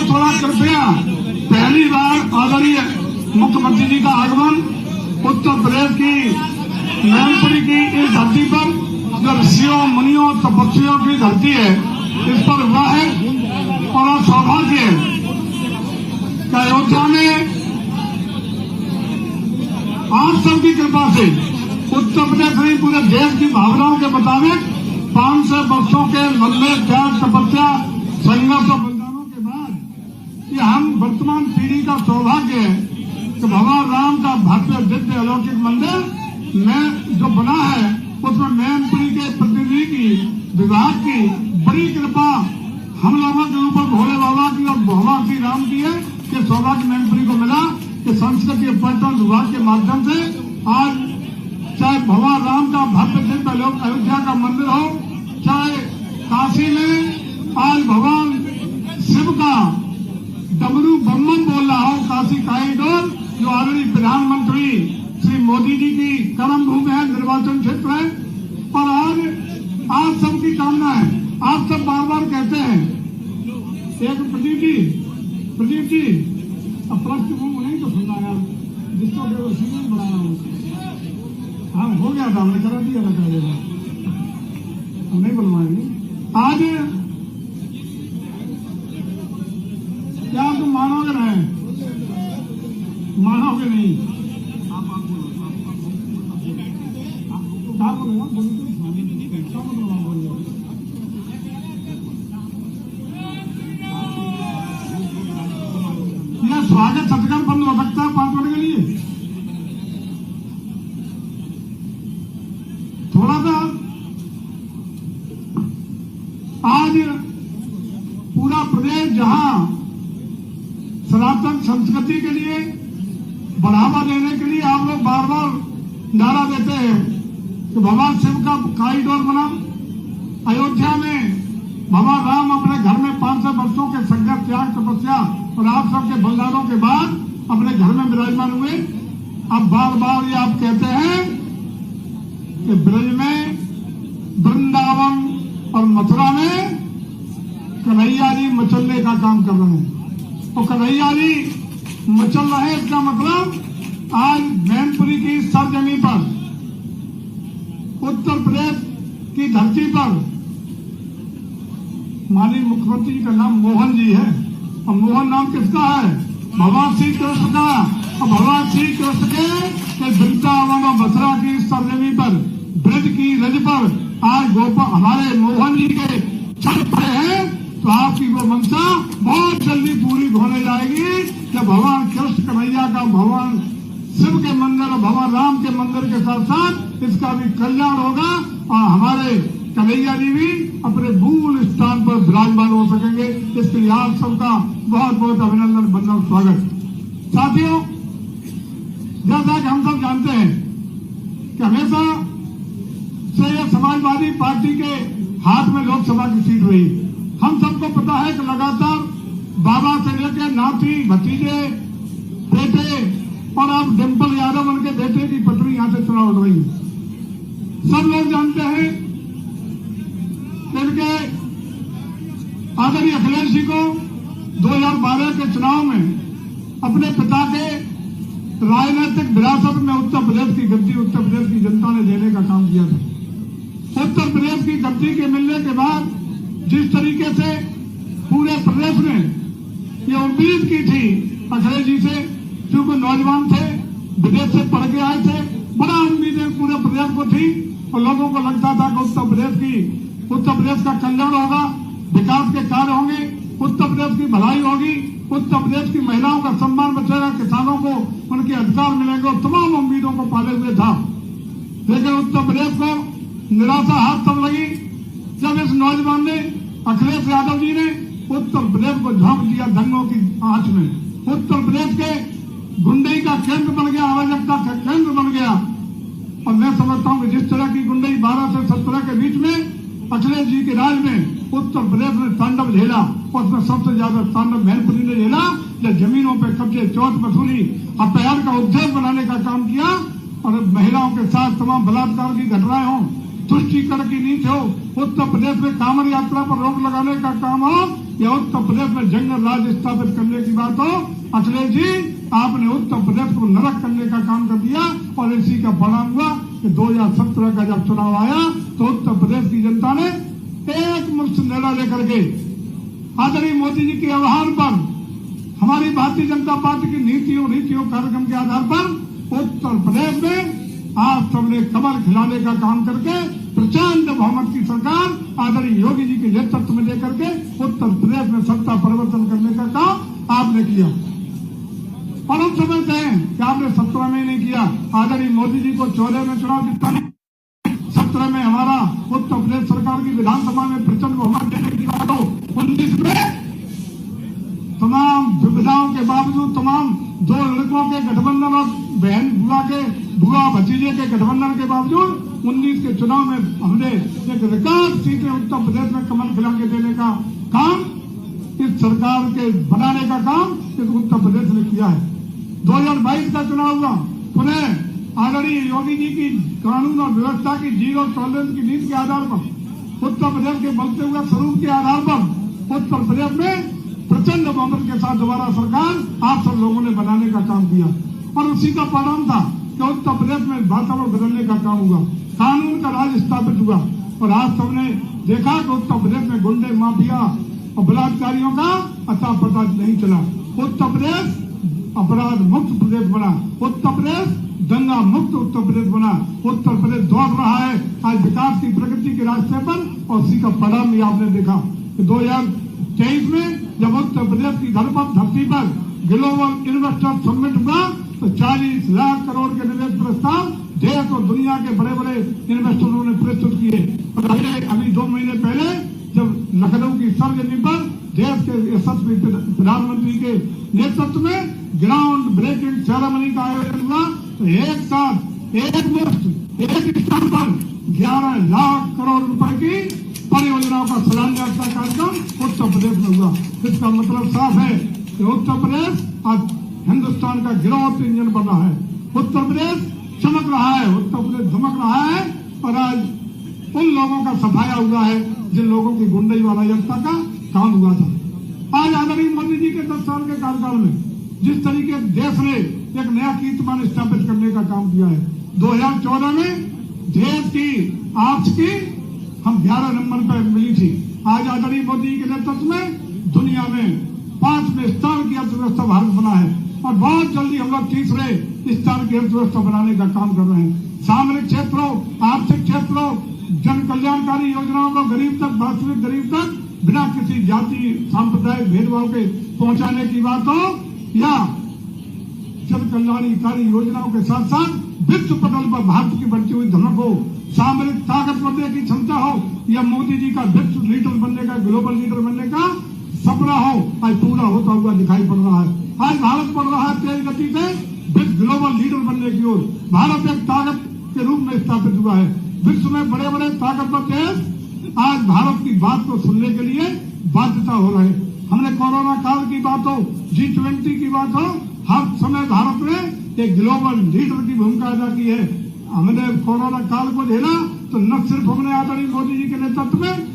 थोड़ा कृपया, पहली बार आदरणीय मुख्यमंत्री जी का आगमन उत्तर प्रदेश की मैनपुरी की इस धरती पर, जो ऋषियों मुनियों तपस्वियों की धरती है, इस पर हुआ है और सौभाग्य है कि अयोध्या में आप सबकी कृपा से उत्तर प्रदेश नहीं पूरे देश की भावनाओं के मुताबिक 500 वर्षों के लंबे त्याग तपस्या संघर्ष और बलिदानों के बाद ये हम वर्तमान पीढ़ी का सौभाग्य है कि भगवान राम का भव्य दिव्य अलौकिक मंदिर में जो बना है, उसमें मैनपुरी के प्रतिनिधि की विभाग की बड़ी कृपा हम लोगों के ऊपर भोले बाबा की और भगवान श्री राम की है कि सौभाग्य मैनपुरी को मिला कि संस्कृति और पर्यटन विभाग के माध्यम से आज चाहे भगवान राम का भव्य दिव्य अयोध्या का मंदिर हो, चाहे काशी में आज भगवान शिव का डमरू बम बोल रहा हो, काशी कॉरिडोर जो आदरणीय प्रधानमंत्री श्री मोदी जी की कर्म भूमि है, निर्वाचन क्षेत्र है, और आज सबकी कामना है। आप सब बार बार कहते हैं, एक प्रदीप जी अब पृष्ठभूमि नहीं तो सुनना यार, जिसको केवल सीजन बनाया हो, हाँ हो गया था, हमने करा दिया था, करेगा हम नहीं बनवाएंगे। आज क्या तुम मानोगे नहीं? मानोगे नहीं? यह स्वागत सत्कार बंद हो सकता है 5 मिनट के लिए। थोड़ा सा आज पूरा प्रदेश जहां सनातन संस्कृति के लिए बढ़ावा देने के लिए आप लोग बार बार नारा देते हैं कि भगवान शिव का कॉरिडोर बना, अयोध्या में भगवान राम अपने घर में 500 वर्षों के संघर्ष त्याग तपस्या और आप सबके बलिदानों के बाद अपने घर में विराजमान हुए। अब बार बार ये आप कहते हैं कि ब्रज में, वृंदावन और मथुरा में कन्हैया जी मचलने का काम कर रहे हैं, और कन्हैया जी मचल रहे, इसका मतलब आज मैनपुरी की सरजमी पर, उत्तर प्रदेश की धरती पर माननीय मुख्यमंत्री जी का नाम मोहन जी है, और मोहन नाम किसका है? भगवान श्री कृष्ण का। और भगवान श्री कृष्ण के वृंदावन और मथुरा की सरजमी पर, ब्रज की रज पर आज गोपाल हमारे मोहन जी के चल पड़े हैं, तो आपकी वो मंशा बहुत जल्दी पूरी होने जाएगी कि भगवान कृष्ण कन्हैया का भगवान शिव के मंदिर और भगवान राम के मंदिर के साथ साथ इसका भी कल्याण होगा, और हमारे कन्हैया जी भी अपने मूल स्थान पर विराजमान हो सकेंगे। इसके लिए आप सबका बहुत बहुत अभिनंदन, वंदन, स्वागत। साथियों, जैसा कि हम सब जानते हैं कि हमेशा से यह समाजवादी पार्टी के हाथ में लोकसभा की सीट रही। हम सबको पता है कि लगातार बाबा से लेकर नाती, भतीजे, बेटे और अब डिम्पल यादव उनके बेटे की पत्नी यहां से चुनाव लड़ रही है। सब लोग जानते हैं इनके आदरणीय अखिलेश जी को 2012 के चुनाव में अपने पिता के राजनीतिक विरासत में उत्तर प्रदेश की गद्दी उत्तर प्रदेश की जनता ने देने का काम किया था। उत्तर प्रदेश की गद्दी के मिलने के बाद जिस तरीके से पूरे प्रदेश ने ये उम्मीद की थी अखिलेश जी से, क्योंकि नौजवान थे, विदेश से पढ़ के आए थे, बड़ा उम्मीदें पूरे प्रदेश को थी, और लोगों को लगता था कि उत्तर प्रदेश का कल्याण होगा, विकास के कार्य होंगे, उत्तर प्रदेश की भलाई होगी, उत्तर प्रदेश की महिलाओं का सम्मान बचेगा, किसानों को उनके अधिकार मिलेंगे, और तमाम उम्मीदों को पाले हुए था। लेकिन उत्तर प्रदेश को निराशा हाथ तब लगी जब इस नौजवान ने, अखिलेश यादव जी ने उत्तर प्रदेश को झोंक दिया दंगों की आंच में। उत्तर प्रदेश के गुंडई का केंद्र बन गया, अराजकता का केंद्र बन गया। और मैं समझता हूं कि जिस तरह की गुंडई 12 से 17 के बीच में अखिलेश जी के राज में उत्तर प्रदेश ने तांडव झेला, और उसमें सबसे ज्यादा तांडव मैनपुरी ने झेला, जब जमीनों पर कब्जे, चोट वसूली, अपहरण का उद्योग बनाने का काम किया, और महिलाओं के साथ तमाम बलात्कार की घटनाएं हो, तुष्टीकरण की नीति हो, उत्तर प्रदेश में कांवड़ यात्रा पर रोक लगाने का काम हो, या उत्तर प्रदेश में जंगल राज स्थापित करने की बात हो, अखिलेश जी आपने उत्तर प्रदेश को नरक करने का काम कर दिया। और इसी का परिणाम हुआ कि 2017 का जब चुनाव आया तो उत्तर प्रदेश की जनता ने एक मुश्त निर्णय लेकर के आदरणीय मोदी जी के आह्वान पर, हमारी भारतीय जनता पार्टी की नीतियों कार्यक्रम के आधार पर उत्तर प्रदेश में आप सबने कमर खिलाने का काम करके प्रचंड बहुमत की सरकार आदरणीय योगी जी के नेतृत्व में लेकर के उत्तर प्रदेश में सत्ता परिवर्तन करने का काम आपने किया। और हम समझते हैं कि आपने 17 में नहीं किया। आदरणीय मोदी जी को 14 में चुनाव जिताने, 17 में हमारा उत्तर प्रदेश सरकार की विधानसभा में प्रचंड बहुमत देने की बात हो, 19 में तमाम विविधाओं के बावजूद, तमाम 2 लड़कों के गठबंधन और बहन बुआ भतीजे के गठबंधन के बावजूद 19 के चुनाव में हमने एक रिकॉर्ड सीटें उत्तर प्रदेश में कमल खिला के देने का काम, इस सरकार के बनाने का काम इस उत्तर प्रदेश ने किया है। 2022 का चुनाव हुआ, पुनः आदरणीय योगी जी की कानून और व्यवस्था की जीरो टॉलरेंस की नीति के आधार पर, उत्तर प्रदेश के बढ़ते हुए स्वरूप के आधार पर उत्तर प्रदेश में प्रचंड बहुमत के साथ दोबारा सरकार आप सब लोगों ने बनाने का काम किया। और उसी का परिणाम था कि उत्तर प्रदेश में वातावरण बदलने का काम हुआ, कानून का राज स्थापित हुआ। और आज सबने देखा कि उत्तर प्रदेश में गुंडे, माफिया और बलात्कारियों का अता पता नहीं चला। उत्तर प्रदेश अपराध मुक्त प्रदेश बना, उत्तर प्रदेश दंगा मुक्त उत्तर प्रदेश बना। उत्तर प्रदेश दौड़ रहा है आज विकास की प्रगति के रास्ते पर। और उसी का परिणाम भी आपने देखा कि 2023 में जब उत्तर प्रदेश की धरती पर ग्लोबल इन्वेस्टर समिट हुआ तो 40 लाख करोड़ के निवेश प्रस्ताव देश और दुनिया के बड़े बड़े इन्वेस्टरों ने प्रस्तुत किए। और अभी 2 महीने पहले जब लखनऊ की सर्वजनी पर देश के यशस्वी प्रधानमंत्री के नेतृत्व में ग्राउंड ब्रेकिंग सेरेमनी का आयोजन हुआ तो एक साथ एक स्थान पर 11 लाख करोड़ रुपए की परियोजनाओं का शिलान्यास का कार्यक्रम उत्तर प्रदेश में हुआ। इसका मतलब साफ है कि उत्तर प्रदेश आज हिंदुस्तान का गिरौत इंजन बन रहा है। उत्तर प्रदेश चमक रहा है, उत्तर प्रदेश धमक रहा है। और आज उन लोगों का सफाया हुआ है जिन लोगों की गुंडई वाला जनता का काम हुआ था। आज आदरणीय मोदी जी के 10 साल के कार्यकाल में जिस तरीके देश ने एक नया कीर्तिमान स्थापित करने का काम किया है, 2014 में देश की आर्थिक की हम 11 नंबर पर मिली थी। आज आदरणीय मोदी के नेतृत्व में दुनिया में 5वें स्थान की अर्थव्यवस्था भारत बना है। और बहुत जल्दी हम लोग 3रे स्थान की अर्थव्यवस्था बनाने का काम कर रहे हैं। सामरिक क्षेत्रों, आर्थिक क्षेत्रों, जन कल्याणकारी योजनाओं को गरीब तक, वास्तविक गरीब तक बिना किसी जाति सांप्रदायिक भेदभाव के पहुंचाने की बात हो या जन कल्याणकारी योजनाओं के साथ साथ विश्व पटल पर भारत की बढ़ती हुई धमक हो, सामरिक ताकत बनने की क्षमता हो या मोदी जी का विश्व लीडर बनने का, ग्लोबल लीडर बनने का सपना हो, आज पूरा होता हुआ दिखाई पड़ रहा है। आज भारत बढ़ रहा है तेज गति से विश्व ग्लोबल लीडर बनने की ओर। भारत एक ताकत के रूप में स्थापित हुआ है। विश्व में बड़े बड़े ताकतवर देश आज भारत की बात को सुनने के लिए बाध्यता हो रहे हैं। हमने कोरोना काल की बात हो, G20 की बात हो, हर समय भारत ने एक ग्लोबल लीडर की भूमिका अदा की है। हमने कोरोना काल को झेला तो न सिर्फ हमने आदरणीय मोदी जी के नेतृत्व में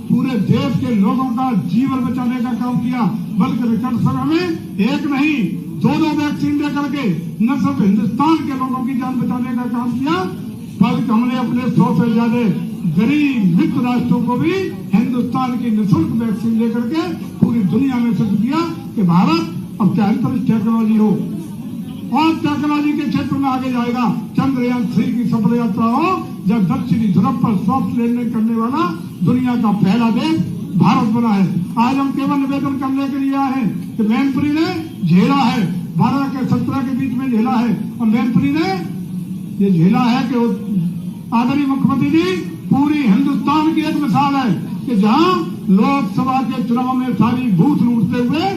पूरे देश के लोगों का जीवन बचाने का काम किया, बल्कि रिकॉर्ड समय में एक नहीं 2 वैक्सीन दे करके न सिर्फ हिंदुस्तान के लोगों की जान बचाने का काम किया, बल्कि हमने अपने 100 से ज्यादा गरीब मित्र राष्ट्रों को भी हिंदुस्तान की निःशुल्क वैक्सीन लेकर के पूरी दुनिया में सिद्ध किया कि भारत अब क्या अंतरिक्ष टेक्नोलॉजी हो और टेक्नोलॉजी के क्षेत्र में आगे जाएगा। चंद्रयान 3 की सफल यात्रा हो, जब दक्षिणी ध्रुव पर सॉफ्ट लैंडिंग करने वाला दुनिया का पहला देश भारत बना है। आज हम केवल निवेदन करने के लिए आए हैं कि मैनपुरी ने झेला है, 12 के 17 के बीच में झेला है और मैनपुरी ने ये झेला है कि आदरणीय मुख्यमंत्री जी पूरी हिंदुस्तान की एक मिसाल है कि जहां लोकसभा के चुनाव में सारी बूथ लूटते हुए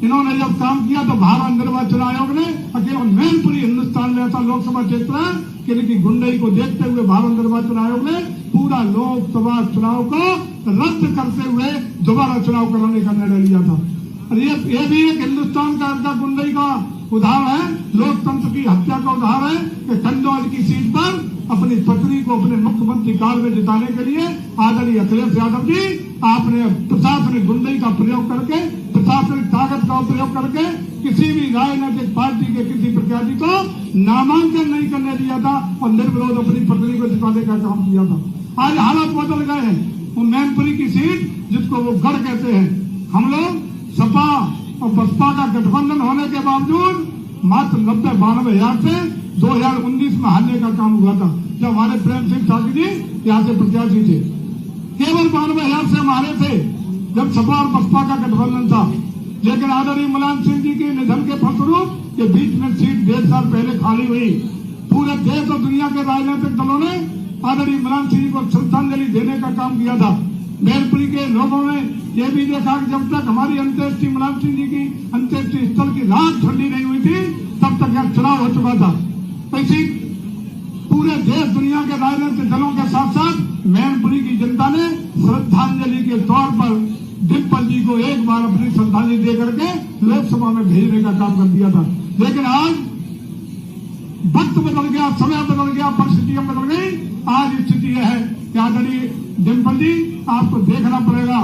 इन्होंने जब काम किया तो भारत निर्वाचन आयोग ने अकेला मैनपुरी हिंदुस्तान में ऐसा लोकसभा क्षेत्र है कि इनकी गुंडई को देखते हुए भारत निर्वाचन आयोग ने पूरा लोकसभा चुनाव को रद्द करते हुए दोबारा चुनाव कराने का निर्णय लिया था। और ये भी एक हिंदुस्तान का गुंडई का उदाहरण है, लोकतंत्र की हत्या का उदाहरण है कि कंदौज की सीट पर अपनी पत्नी को अपने मुख्यमंत्री काल में जिताने के लिए आदरणीय अखिलेश यादव जी आपने प्रशासनिक गुंडई का प्रयोग करके, प्रशासनिक ताकत का प्रयोग करके किसी भी राजनीतिक पार्टी के किसी प्रत्याशी को नामांकन नहीं करने दिया था और निर्विरोध अपनी पत्नी को जिताने का काम किया था। आज हालात बदल गए हैं। वो मैनपुरी की सीट जिसको वो गढ़ कहते हैं, हम लोग सपा और बसपा का गठबंधन होने के बावजूद मात्र 90-92 हजार से 2019 में हारने का काम हुआ था, जब हमारे प्रेम सिंह ठाकुर जी यहाँ से प्रत्याशी थे। केवल 92 हजार से हमारे थे जब सपा और बसपा का गठबंधन था। लेकिन आदरणीय मुलायम सिंह जी के निधन के फलस्वरूप ये बीच में सीट 1.5 साल पहले खाली हुई। पूरे देश और दुनिया के राजनीतिक दलों ने आदरणीय मुलायम सिंह जी को श्रद्धांजलि देने का काम किया था। मैनपुरी के लोगों ने यह भी देखा कि जब तक हमारी अंत्येष्टि मुलायम सिंह जी की अंत्येष्टि स्थल की राख ठंडी नहीं हुई थी, तब तक यह चुनाव हो चुका था। इसी पूरे देश दुनिया के राजनीतिक दलों के साथ साथ मैनपुरी की जनता ने श्रद्धांजलि के तौर पर डिम्पल जी को एक बार अपनी श्रद्धांजलि दे करके लोकसभा में भेजने का काम कर दिया था। लेकिन आज वक्त बदल गया, समय बदल गया, परिस्थितियां बदल गई। आज स्थिति यह है कि आदरणीय डिम्पल जी आपको देखना पड़ेगा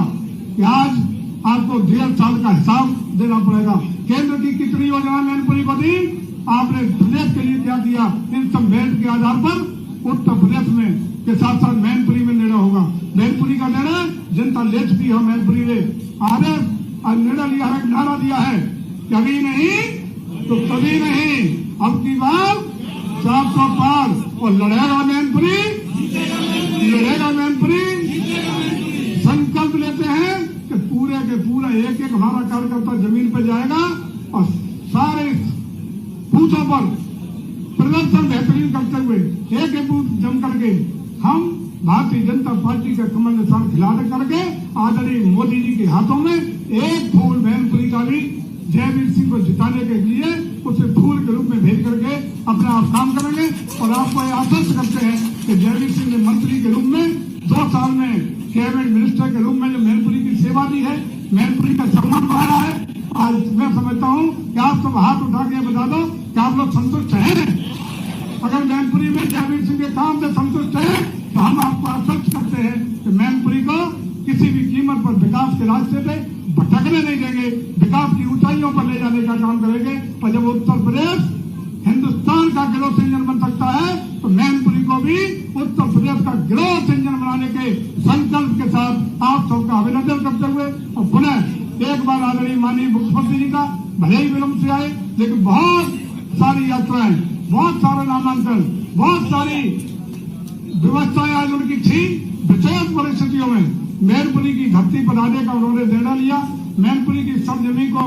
कि आज आपको 1.5 साल का हिसाब देना पड़ेगा। केंद्र की कितनी योजना मैनपुरी को दी, आपने प्रदेश के लिए क्या दिया, इन सब मेरिट के आधार पर उत्तर प्रदेश में के साथ साथ मैनपुरी में निर्णय होगा। मैनपुरी का निर्णय जनता ले चुकी है। मैनपुरी ने आज निर्णय लिया है, नारा दिया है, कभी नहीं तो कभी नहीं, अब की बार 400 पार और लड़ेगा मैनपुरी, लड़ेगा मैनपुरी। संकल्प लेते हैं कि पूरे के पूरा एक एक हमारा कार्यकर्ता जमीन पर जाएगा और सारे बूथों पर प्रदर्शन बेहतरीन करते हुए एक एक बूथ जम करके हम भारतीय जनता पार्टी का कमल निशान खिलाने करके आदरणीय मोदी जी के हाथों में एक फूल मैनपुरी का भी जयवीर सिंह को जिताने के लिए उसे फूल के रूप में भेज करके अपना आप काम करेंगे। और आपको यह आश्वस्त करते हैं कि जयवीर सिंह ने मंत्री के रूप में 2 साल में कैबिनेट मिनिस्टर के रूप में जो मैनपुरी की सेवा दी है, मैनपुरी का सम्मान बढ़ाया है। आज मैं समझता हूँ कि आप सब हाथ उठा के बता दो कि आप लोग संतुष्ट हैं। अगर मैनपुरी में जयवीर सिंह के काम से संतुष्ट है तो हम आपको आश्वस्त करते हैं कि मैनपुरी को किसी भी कीमत पर विकास के रास्ते पे भटकने नहीं देंगे, विकास की ऊंचाइयों पर ले जाने का काम करेंगे। और जब उत्तर प्रदेश हिंदुस्तान का ग्रोथ इंजन बन सकता है तो मैनपुरी को भी उत्तर प्रदेश का ग्रोथ इंजन बनाने के संकल्प के साथ आप सबका अभिनंदन करते हुए और पुनः एक बार आदरणीय माननीय मुख्यमंत्री जी का भले ही विलंब से आए, लेकिन बहुत सारी यात्राएं, बहुत सारे नामांकन, बहुत सारी व्यवस्थाएं आज उनकी थी। विशेष परिस्थितियों में मैनपुरी की धरती पर आने का उन्होंने निर्णय लिया, मैनपुरी की सब जमीन को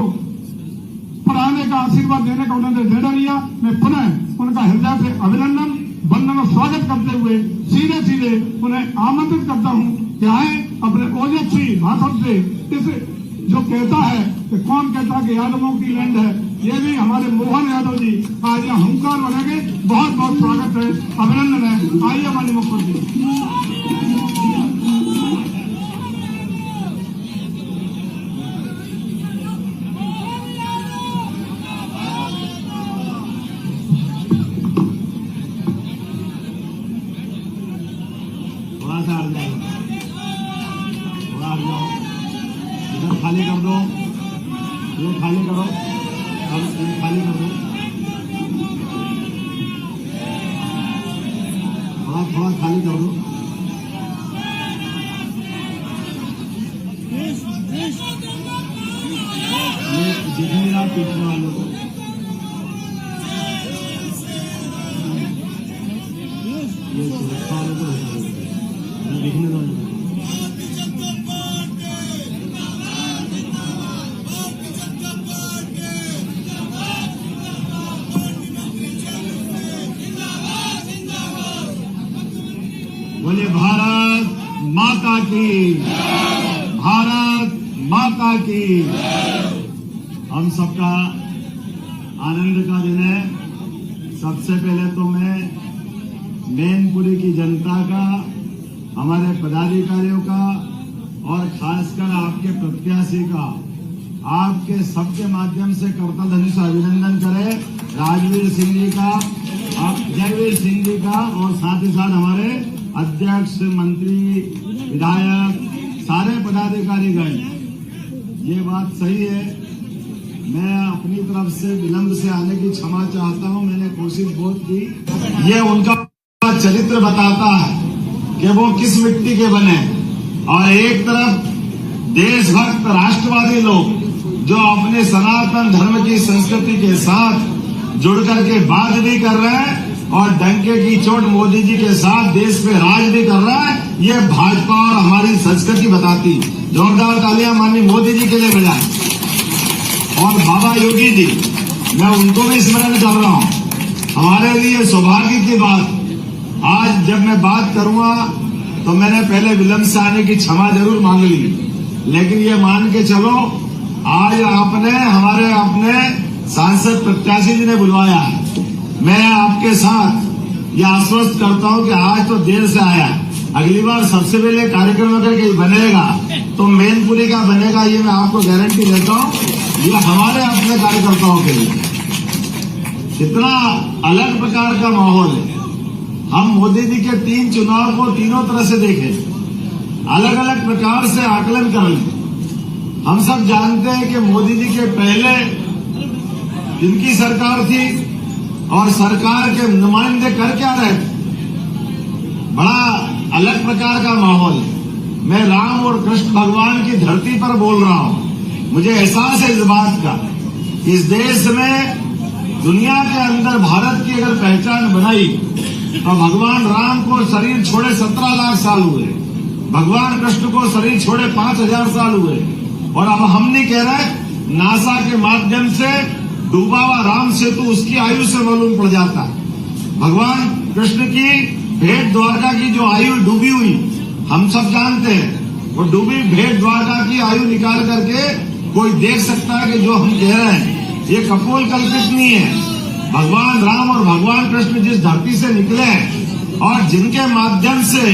पढ़ाने का आशीर्वाद देने का उन्होंने निर्णय लिया। मैं पुनः उनका हृदय से अभिनंदन, वंदन और स्वागत करते हुए सीधे सीधे उन्हें आमंत्रित करता हूं कि आए अपने ओजस्वी भाषण से इस जो कहता है कि कौन कहता कि यादवों की लैंड है, ये भी हमारे मोहन यादव जी आज यहाँ हुंकार बनेंगे। बहुत बहुत स्वागत है, अभिनंदन है। आइए हमारे मुख्यमंत्री। खाली कर दो, ये खाली करो, अब ये खाली कर दो, थोड़ा खाली कर दो। ये दिखने ना पीछे वालों को, ये सुरक्षा वालों को दिखने दो। बोले भारत माता की, भारत माता की। हम सबका आनंद का दिन है। सबसे पहले तो मैं मैनपुरी की जनता का, हमारे पदाधिकारियों का और खासकर आपके प्रत्याशी का, आपके सबके माध्यम से करता धनी से अभिनंदन करें राजवीर सिंह जी का, जयवीर सिंह जी का और साथ ही साथ हमारे अध्यक्ष, मंत्री, विधायक सारे पदाधिकारीगण, ये बात सही है। मैं अपनी तरफ से विलंब से आने की क्षमा चाहता हूं। मैंने कोशिश बहुत की। ये उनका चरित्र बताता है कि वो किस मिट्टी के बने। और एक तरफ देशभक्त राष्ट्रवादी लोग जो अपने सनातन धर्म की संस्कृति के साथ जुड़ करके बात भी कर रहे हैं और डंके की चोट मोदी जी के साथ देश पे राज भी कर रहा है। ये भाजपा और हमारी संस्कृति बताती। जोरदार तालियां माननीय मोदी जी के लिए बजाएं। और बाबा योगी जी, मैं उनको भी स्मरण कर रहा हूं। हमारे लिए सौभाग्य की बात, आज जब मैं बात करूंगा तो मैंने पहले विलंब से आने की क्षमा जरूर मांग ली, लेकिन ये मान के चलो आज आपने हमारे अपने सांसद प्रत्याशी जी ने बुलवाया है। मैं आपके साथ ये आश्वस्त करता हूं कि आज तो देर से आया, अगली बार सबसे पहले कार्यक्रम अगर कहीं बनेगा तो मैनपुरी का बनेगा, ये मैं आपको गारंटी देता हूं। ये हमारे अपने कार्यकर्ताओं के लिए कितना अलग प्रकार का माहौल है। हम मोदी जी के 3 चुनाव को तीनों तरह से देखें, अलग अलग प्रकार से आकलन कर लें। हम सब जानते हैं कि मोदी जी के पहले जिनकी सरकार थी और सरकार के नुमाइंदे कर क्या रहे थे, बड़ा अलग प्रकार का माहौल है। मैं राम और कृष्ण भगवान की धरती पर बोल रहा हूं। मुझे एहसास है इस बात का, इस देश में दुनिया के अंदर भारत की अगर पहचान बनाई तो भगवान राम को शरीर छोड़े 17 लाख साल हुए, भगवान कृष्ण को शरीर छोड़े 5000 साल हुए। और अब हम नहीं कह रहे, नासा के माध्यम से डूबा हुआ राम सेतु उसकी आयु से मालूम पड़ जाता है। भगवान कृष्ण की भेंट द्वारका की जो आयु डूबी हुई हम सब जानते हैं। वो डूबी भेंट द्वारका की आयु निकाल करके कोई देख सकता है कि जो हम कह रहे हैं ये कपोल कल्पित नहीं है। भगवान राम और भगवान कृष्ण जिस धरती से निकले और जिनके माध्यम से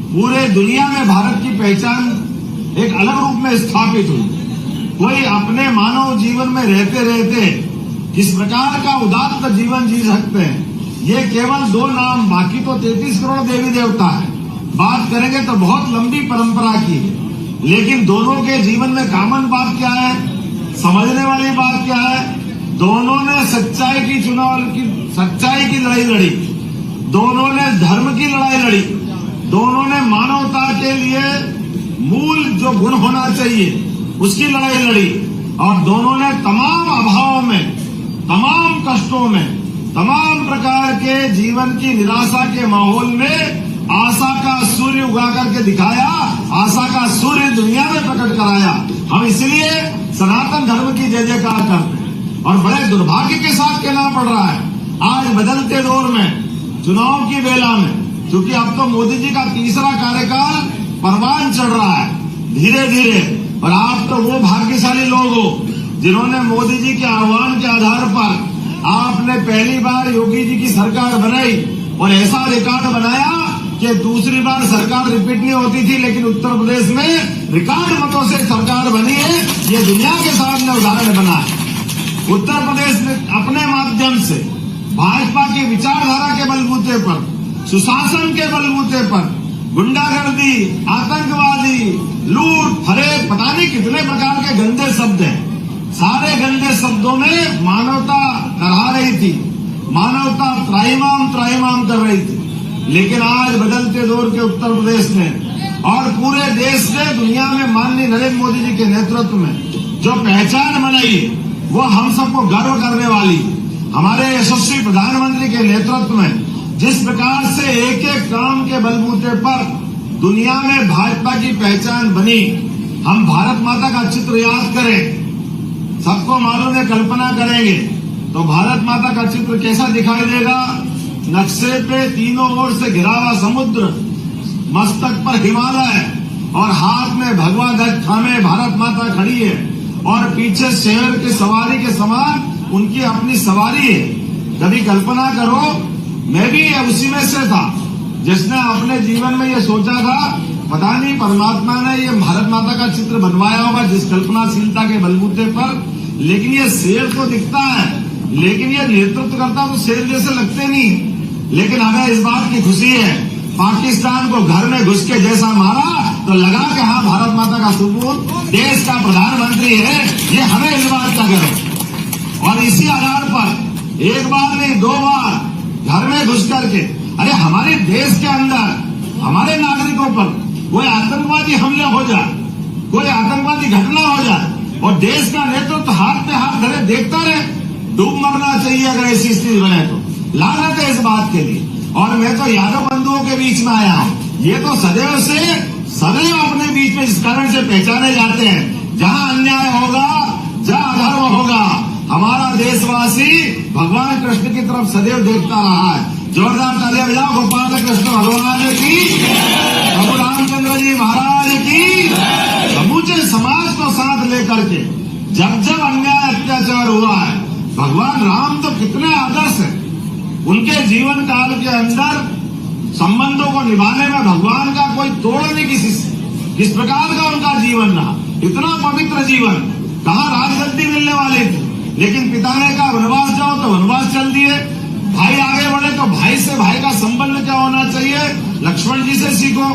पूरे दुनिया में भारत की पहचान एक अलग रूप में स्थापित हुई। कोई अपने मानव जीवन में रहते रहते किस प्रकार का उदात्त जीवन जी सकते हैं, ये केवल 2 नाम, बाकी तो 33 करोड़ देवी देवता है। बात करेंगे तो बहुत लंबी परंपरा की है, लेकिन दोनों के जीवन में कॉमन बात क्या है, समझने वाली बात क्या है? दोनों ने सच्चाई की सच्चाई की लड़ाई लड़ी, दोनों ने धर्म की लड़ाई लड़ी, दोनों ने मानवता के लिए मूल जो गुण होना चाहिए उसकी लड़ाई लड़ी। और दोनों ने तमाम अभावों में, तमाम कष्टों में, तमाम प्रकार के जीवन की निराशा के माहौल में आशा का सूर्य उगा करके दिखाया, आशा का सूर्य दुनिया में प्रकट कराया। हम इसलिए सनातन धर्म की जय जयकार करते हैं। और बड़े दुर्भाग्य के साथ कहना पड़ रहा है, आज बदलते दौर में, चुनाव की बेला में, क्योंकि अब तो मोदी जी का तीसरा कार्यकाल परवान चढ़ रहा है धीरे धीरे। और आप तो वो भाग्यशाली लोग हो जिन्होंने मोदी जी के आह्वान के आधार पर आपने पहली बार योगी जी की सरकार बनाई और ऐसा रिकॉर्ड बनाया कि दूसरी बार सरकार रिपीट नहीं होती थी, लेकिन उत्तर प्रदेश में रिकॉर्ड मतों से सरकार बनी है। ये दुनिया के सामने उदाहरण बना है। उत्तर प्रदेश ने अपने माध्यम से भाजपा की विचारधारा के बलबूते पर, सुशासन के बलबूते पर गुंडागर्दी, आतंकवादी, लूट, फरेब, पता नहीं कितने प्रकार के गंदे शब्द हैं, सारे गंदे शब्दों में मानवता करहा रही थी, मानवता त्राहिमाम कर रही थी। लेकिन आज बदलते दौर के उत्तर प्रदेश में और पूरे देश ने दुनिया में माननीय नरेंद्र मोदी जी के नेतृत्व में जो पहचान बनाई वो हम सबको गर्व करने वाली। हमारे यशस्वी प्रधानमंत्री के नेतृत्व में जिस प्रकार से एक एक काम के बलबूते पर दुनिया में भाजपा की पहचान बनी। हम भारत माता का चित्र याद करें, सबको मालूम है, कल्पना करेंगे तो भारत माता का चित्र कैसा दिखाई देगा। नक्शे पे तीनों ओर से घिरा हुआ समुद्र, मस्तक पर हिमालय और हाथ में भगवा ध्वज थामे भारत माता खड़ी है और पीछे शेर के सवारी के समान उनकी अपनी सवारी है। कभी कल्पना करो, मैं भी उसी में से था जिसने अपने जीवन में ये सोचा था, पता नहीं परमात्मा ने ये भारत माता का चित्र बनवाया होगा जिस कल्पनाशीलता के बलबूते पर। लेकिन ये शेर तो दिखता है, लेकिन ये नेतृत्व करता तो शेर जैसे लगते नहीं। लेकिन हमें इस बात की खुशी है, पाकिस्तान को घर में घुस के जैसा मारा तो लगा कि हाँ भारत माता का सुपूत देश का प्रधानमंत्री है, ये हमें इस बात का गर्व। और इसी आधार पर एक बार नहीं 2 बार घर में घुस करके, अरे हमारे देश के अंदर हमारे नागरिकों पर कोई आतंकवादी हमले हो जाए, कोई आतंकवादी घटना हो जाए और देश का नेतृत्व हाथ पे हाथ धरे देखता रहे, डूब मरना चाहिए अगर ऐसी स्थिति बने तो। लानत है इस बात के लिए। और मैं तो यादव बंधुओं के बीच में आया हूं, ये तो सदैव अपने बीच में इस कारण से पहचाने जाते हैं, जहां अन्याय होगा, जहां अधर्म होगा, हमारा देशवासी भगवान कृष्ण की तरफ सदैव देखता रहा है। जोरदार तालियां बजाओ गोपाल कृष्ण भगवान की, प्रभु रामचंद्र जी महाराज की। समूचे समाज को साथ लेकर के जब अन्याय अत्याचार हुआ है, भगवान राम तो कितने आदर्श है। उनके जीवन काल के अंदर संबंधों को निभाने में भगवान का कोई तोड़ नहीं किसी से। किस प्रकार का उनका जीवन रहा, इतना पवित्र जीवन, कहाँ राजगद्दी मिलने वाली थी, लेकिन पिता ने कहा वनवास जाओ तो वनवास चल दिए। भाई आगे बढ़े तो भाई से भाई का संबंध क्या होना चाहिए, लक्ष्मण जी से सीखो।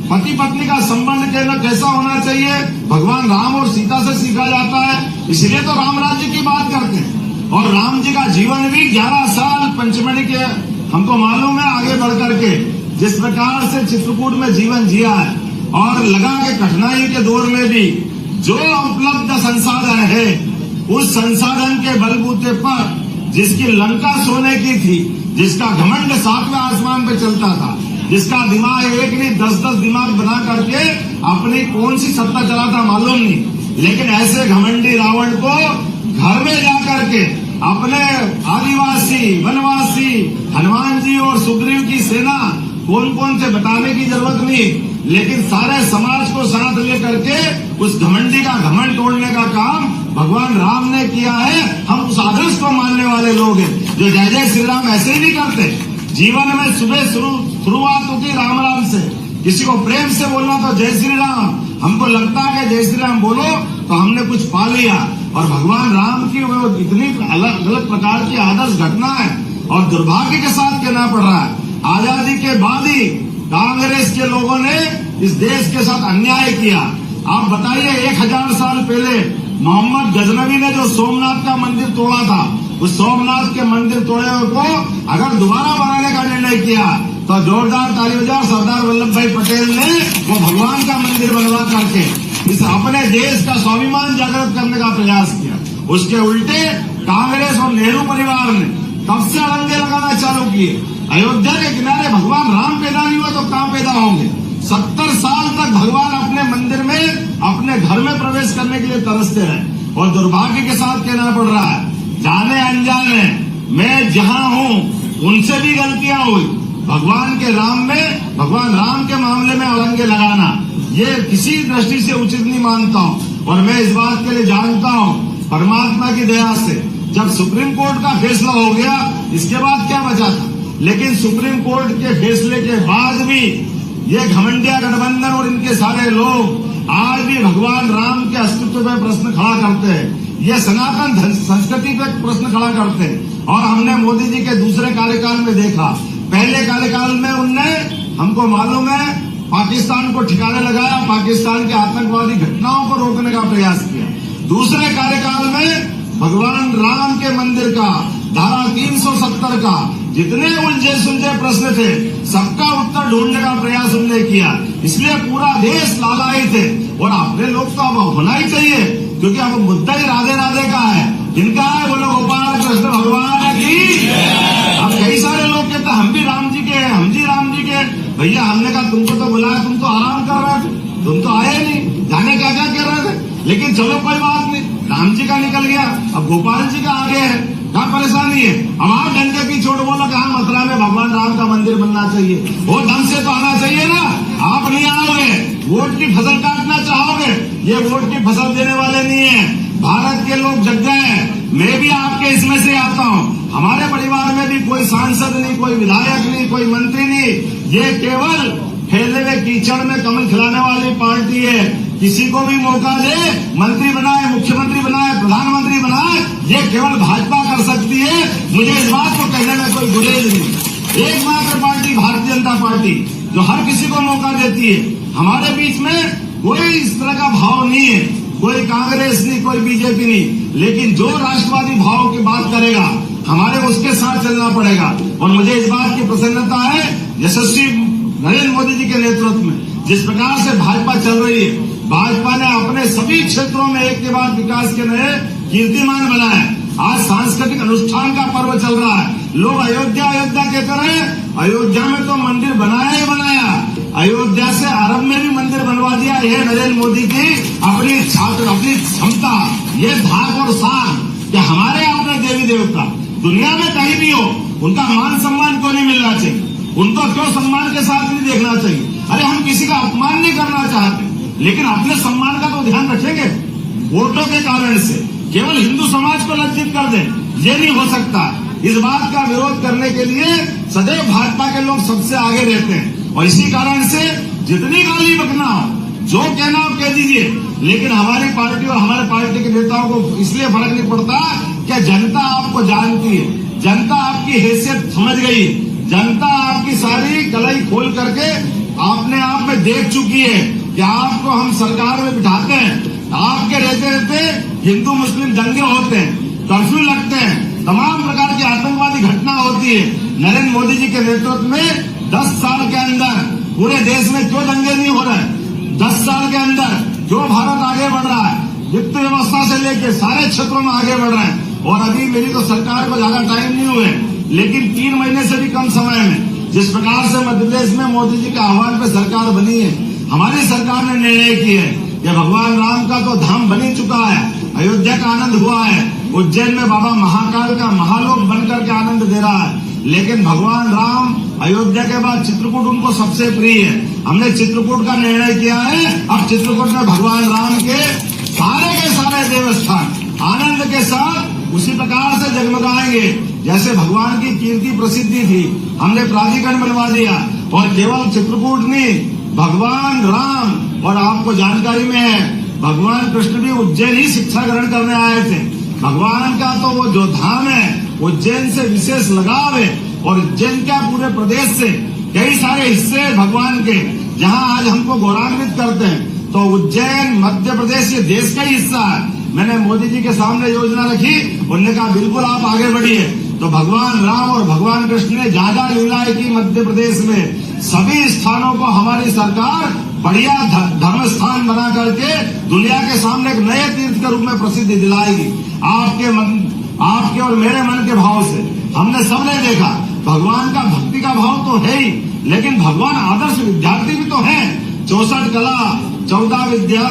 पति पत्नी का संबंध कैसा होना चाहिए, भगवान राम और सीता से सीखा जाता है। इसलिए तो राम राज्य की बात करते हैं। और राम जी का जीवन भी 11 साल पंचमढ़ी के हमको मालूम है, आगे बढ़ करके जिस प्रकार से चित्रकूट में जीवन जिया है, और लगा के कठिनाई के दौर में भी जो उपलब्ध संसाधन है, उस संसाधन के बलबूते पर जिसकी लंका सोने की थी, जिसका घमंड 7वें आसमान पे चलता था, जिसका दिमाग एक नहीं 10-10 दिमाग बना करके अपनी कौन सी सत्ता चलाता मालूम नहीं, लेकिन ऐसे घमंडी रावण को घर में जाकर के अपने आदिवासी वनवासी हनुमान जी और सुग्रीव की सेना कौन कौन से बताने की जरूरत नहीं, लेकिन सारे समाज को साथ लेकर के उस घमंडी का घमंड तोड़ने का काम भगवान राम ने किया है। हम उस आदर्श को मानने वाले लोग हैं, जो जय जय श्री राम ऐसे ही नहीं करते। जीवन में सुबह शुरुआत होती राम राम से, किसी को प्रेम से बोलना तो जय श्री राम। हमको लगता है कि जय श्री राम बोलो तो हमने कुछ पा लिया, और भगवान राम की वो इतनी अलग अलग प्रकार की आदर्श घटना है। और दुर्भाग्य के साथ कहना पड़ रहा है, आजादी के बाद ही कांग्रेस के लोगों ने इस देश के साथ अन्याय किया। आप बताइए 1000 साल पहले मोहम्मद गजनवी ने जो सोमनाथ का मंदिर तोड़ा था, उस सोमनाथ के मंदिर तोड़े को अगर दोबारा बनाने का निर्णय किया तो जोरदार ताली बजाओ। सरदार वल्लभ भाई पटेल ने वो भगवान का मंदिर बनवा करके इस अपने देश का स्वाभिमान जागृत करने का प्रयास किया। उसके उल्टे कांग्रेस और नेहरू परिवार ने तब से अड़ंगे लगाना चालू किए। अयोध्या के किनारे भगवान राम पैदा नहीं हुए तो कहां पैदा होंगे। 70 साल तक भगवान अपने मंदिर में, अपने घर में प्रवेश करने के लिए तरसते रहे। और दुर्भाग्य के साथ कहना पड़ रहा है, जाने अनजाने मैं जहां हूं उनसे भी गलतियां हुई। भगवान राम के मामले में अड़ंगे लगाना ये किसी दृष्टि से उचित नहीं मानता हूं। और मैं इस बात के लिए जानता हूं, परमात्मा की दया से जब सुप्रीम कोर्ट का फैसला हो गया, इसके बाद क्या बचा था। लेकिन सुप्रीम कोर्ट के फैसले के बाद भी ये घमंडिया गठबंधन और इनके सारे लोग आज भी भगवान राम के अस्तित्व पे प्रश्न खड़ा करते हैं। ये सनातन संस्कृति पे प्रश्न खड़ा करते हैं। और हमने मोदी जी के दूसरे कार्यकाल में देखा, पहले कार्यकाल में उनने, हमको मालूम है, पाकिस्तान को ठिकाने लगाया, पाकिस्तान के आतंकवादी घटनाओं को रोकने का प्रयास किया। दूसरे कार्यकाल में भगवान राम के मंदिर का धारा 370 का जितने उलझे सुलझे प्रश्न थे, सबका उत्तर ढूंढने का प्रयास उन्होंने किया। इसलिए पूरा देश लालायित है। और अपने लोग तो अब होना ही चाहिए, क्योंकि अब मुद्दा ही राधे राधे का है। इनका है बोलो गोपाल कृष्ण भगवान की। अब कई सारे लोग कहते हम भी राम जी के हैं, हम जी राम जी के। भैया हमने कहा तुमको तो बुलाया, तुम तो आराम कर रहे थे, तुम तो आए नहीं, जाने क्या क्या कह रहे थे। लेकिन चलो कोई बात नहीं, राम जी का निकल गया, अब गोपाल जी का आगे है, क्या परेशानी है। अब आप डंडे की चोट बोलो कि हाँ मथुरा में भगवान राम का मंदिर बनना चाहिए, वो ढंग से तो आना चाहिए ना। आप नहीं आओगे, वोट की फसल काटना चाहोगे, ये वोट की फसल देने वाले नहीं है। भारत के लोग जग गए हैं, मैं भी आपके इसमें से आता हूँ। हमारे परिवार में भी कोई सांसद नहीं, कोई विधायक नहीं, कोई मंत्री नहीं। ये केवल फैले हुए कीचड़ में कमल खिलाने वाली पार्टी है। किसी को भी मौका दे, मंत्री बनाए, मुख्यमंत्री बनाए, प्रधानमंत्री बनाए, ये केवल भाजपा कर सकती है। मुझे इस बात को कहने में कोई गुरेज नहीं। एकमात्र पार्टी भारतीय जनता पार्टी, जो हर किसी को मौका देती है। हमारे बीच में कोई इस तरह का भाव नहीं है, कोई कांग्रेस नहीं, कोई बीजेपी नहीं, लेकिन जो राष्ट्रवादी भाव की बात करेगा हमारे उसके साथ चलना पड़ेगा। और मुझे इस बात की प्रसन्नता है यशस्वी नरेंद्र मोदी जी के नेतृत्व में जिस प्रकार से भाजपा चल रही है, भाजपा ने अपने सभी क्षेत्रों में एक के बाद विकास के नए कीर्तिमान बनाए। आज सांस्कृतिक अनुष्ठान का पर्व चल रहा है। लोग अयोध्या अयोध्या कहते रहे, अयोध्या में तो मंदिर बनाया ही बनाया, अयोध्या से अरब में भी मंदिर बनवा दिया। यह नरेंद्र मोदी की अपनी क्षमता, ये धाक और शान कि हमारे अपने देवी देवता दुनिया में कहीं भी हो उनका मान सम्मान क्यों नहीं मिलना चाहिए, उनको क्यों सम्मान के साथ नहीं देखना चाहिए। अरे हम किसी का अपमान नहीं करना चाहते, लेकिन अपने सम्मान का तो ध्यान रखेंगे। वोटों के कारण से केवल हिंदू समाज को लज्जित कर दें, ये नहीं हो सकता। इस बात का विरोध करने के लिए सदैव भाजपा के लोग सबसे आगे रहते हैं और इसी कारण से जितनी गाली बकना हो, जो कहना हो कह दीजिए, लेकिन हमारी पार्टी और हमारे पार्टी के नेताओं को इसलिए फर्क नहीं पड़ता कि जनता आपको जानती है, जनता आपकी हैसियत समझ गई, जनता आपकी सारी कलाई खोल करके अपने आप में देख चुकी है कि आपको हम सरकार में बिठाते हैं। आपके रहते रहते हिंदू मुस्लिम दंगे होते हैं, कर्फ्यू लगते हैं, तमाम प्रकार की आतंकवादी घटना होती है। नरेंद्र मोदी जी के नेतृत्व में 10 साल के अंदर पूरे देश में क्यों दंगे नहीं हो रहे, 10 साल के अंदर क्यों भारत आगे बढ़ रहा है, वित्त व्यवस्था से लेकर सारे क्षेत्रों में आगे बढ़ रहे हैं। और अभी मेरी तो सरकार को ज्यादा टाइम नहीं हुए, लेकिन 3 महीने से भी कम समय में जिस प्रकार से मध्य प्रदेश में मोदी जी के आह्वान पर सरकार बनी है, हमारी सरकार ने निर्णय किया है कि भगवान राम का तो धाम बनी चुका है, अयोध्या का आनंद हुआ है, उज्जैन में बाबा महाकाल का महालोक बनकर के आनंद दे रहा है, लेकिन भगवान राम अयोध्या के बाद चित्रकूट उनको सबसे प्रिय है। हमने चित्रकूट का निर्णय किया है, अब चित्रकूट में भगवान राम के सारे देवस्थान आनंद के साथ उसी प्रकार से जगमगाएंगे जैसे भगवान की कीर्ति प्रसिद्धि थी। हमने प्राधिकरण बनवा दिया और केवल चित्रकूट नहीं, भगवान राम, और आपको जानकारी में है भगवान कृष्ण भी उज्जैन ही शिक्षा ग्रहण करने आए थे। भगवान का तो वो जो धाम है उज्जैन से विशेष लगाव है और उज्जैन का पूरे प्रदेश से कई सारे हिस्से भगवान के जहां आज हमको गौरवान्वित करते हैं। तो उज्जैन मध्य प्रदेश ये देश का ही हिस्सा है। मैंने मोदी जी के सामने योजना रखी, उन्होंने कहा बिल्कुल आप आगे बढ़िए। तो भगवान राम और भगवान कृष्ण ने जहां लीलाएं की मध्य प्रदेश में, सभी स्थानों को हमारी सरकार बढ़िया धर्म स्थान बना करके दुनिया के सामने एक नए तीर्थ के रूप में प्रसिद्धि दिलाएगी। आपके और मेरे मन के भाव से हमने सबने देखा भगवान का भक्ति का भाव तो है ही, लेकिन भगवान आदर्श विद्यार्थी भी तो है। 64 कला, 14 विद्या,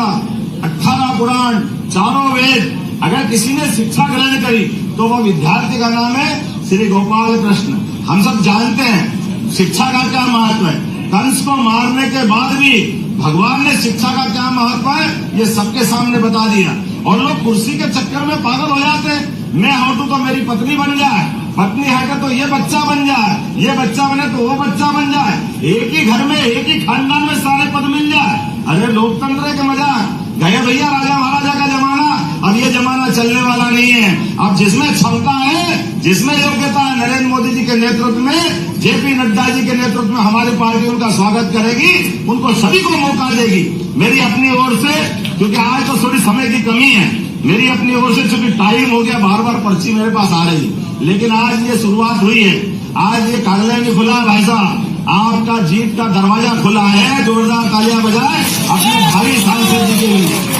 18 पुराण, 4 वेद, अगर किसी ने शिक्षा ग्रहण करी तो वो विद्यार्थी का नाम है श्री गोपाल कृष्ण। हम सब जानते हैं शिक्षा का क्या महत्व है। कंस को मारने के बाद भी भगवान ने शिक्षा का क्या महत्व है ये सबके सामने बता दिया। और लोग कुर्सी के चक्कर में पागल हो जाते हैं, मैं हटू तो मेरी पत्नी बन जाए, पत्नी हटे तो ये बच्चा बन जाए, ये बच्चा बने तो वो बच्चा बन जाए, एक ही घर में एक ही खानदान में सारे पद मिल जाए। अरे लोकतंत्र के मजाक गए भैया, राजा महाराजा का जमाना। अब ये जमाना चलने वाला नहीं है। अब जिसमें क्षमता है, जिसमें योग्यता है, नरेंद्र मोदी जी के नेतृत्व में, जेपी नड्डा जी के नेतृत्व में हमारी पार्टी उनका स्वागत करेगी, उनको सभी को मौका देगी। मेरी अपनी ओर से, क्योंकि आज तो थोड़ी समय की कमी है, मेरी अपनी ओर से चूंकि टाइम हो गया, बार बार पर्ची मेरे पास आ रही, लेकिन आज ये शुरुआत हुई है, आज ये कागले नहीं खुला भाई साहब, आपका जीत का दरवाजा खुला है। जोरदार तालियां बजाए अपने भाई सांसद जी के लिए।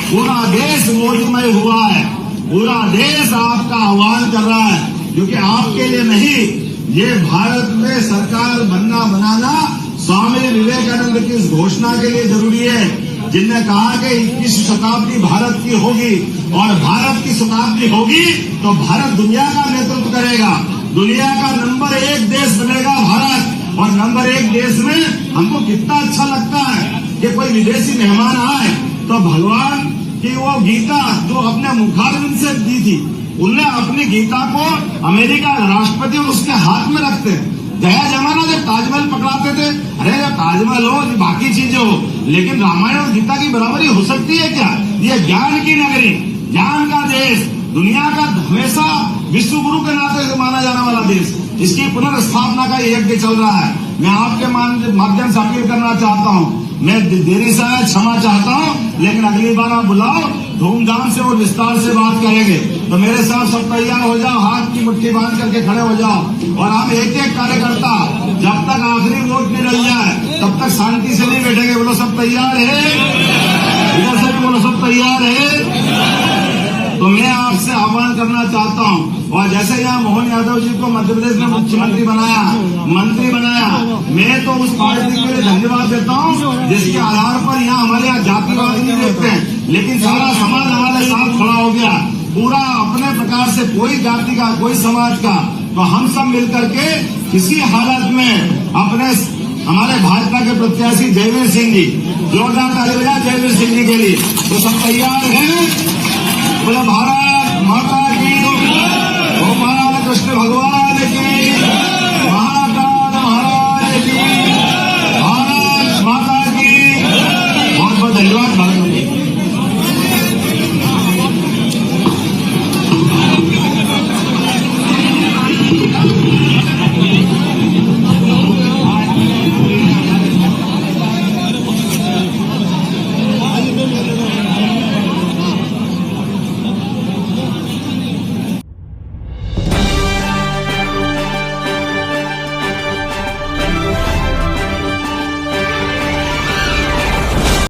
पूरा देश मोदीमय हुआ है, पूरा देश आपका आह्वान कर रहा है, क्योंकि आपके लिए नहीं, ये भारत में सरकार बनना बनाना स्वामी विवेकानंद की इस घोषणा के लिए जरूरी है, जिनने कहा कि 21वीं शताब्दी भारत की होगी और भारत की शताब्दी होगी तो भारत दुनिया का नेतृत्व करेगा, दुनिया का नंबर 1 देश बनेगा भारत। और नंबर 1 देश में हमको कितना अच्छा लगता है कि कोई विदेशी मेहमान आए तो भगवान की वो गीता जो अपने मुखारविंद से दी थी, उनने अपनी गीता को अमेरिका राष्ट्रपति और उसके हाथ में रखते हैं। गया जमाना जब ताजमहल पकड़ाते थे, अरे जब ताजमहल हो बाकी चीजें हो, लेकिन रामायण और गीता की बराबरी हो सकती है क्या? ये ज्ञान की नगरी, ज्ञान का देश, दुनिया का हमेशा विश्व गुरु के नाते से माना जाने वाला देश, इसकी पुनर्स्थापना का यज्ञ चल रहा है। मैं आपके माध्यम से अपील करना चाहता हूं, मैं देरी से क्षमा चाहता हूं, लेकिन अगली बार आप बुलाओ, धूमधाम से और विस्तार से बात करेंगे। तो मेरे साथ सब तैयार हो जाओ, हाथ की मुट्ठी बांध करके खड़े हो जाओ, और हम एक एक कार्यकर्ता जब तक आखिरी वोट नहीं डल जाए तब तक शांति से नहीं बैठेंगे। बोलो सब तैयार है? इधर से भी बोलो सब तैयार है? तो मैं आपसे आह्वान करना चाहता हूं, और जैसे यहाँ मोहन यादव जी को मध्य प्रदेश में मुख्यमंत्री बनाया, मंत्री बनाया, मैं तो उस पार्टी के लिए धन्यवाद देता हूं जिसके आधार पर यहाँ हमारे यहाँ जातिवाद नहीं देखते हैं, लेकिन सारा समाज हमारे साथ खड़ा हो गया, पूरा अपने प्रकार से, कोई जाति का, कोई समाज का। तो हम सब मिलकर के किसी हालत में अपने हमारे भाजपा के प्रत्याशी जयवीर सिंह जी, जोरदार ताली बजा जयवीर सिंह जी के लिए। तो सब तैयार हैं? बोले भारत माता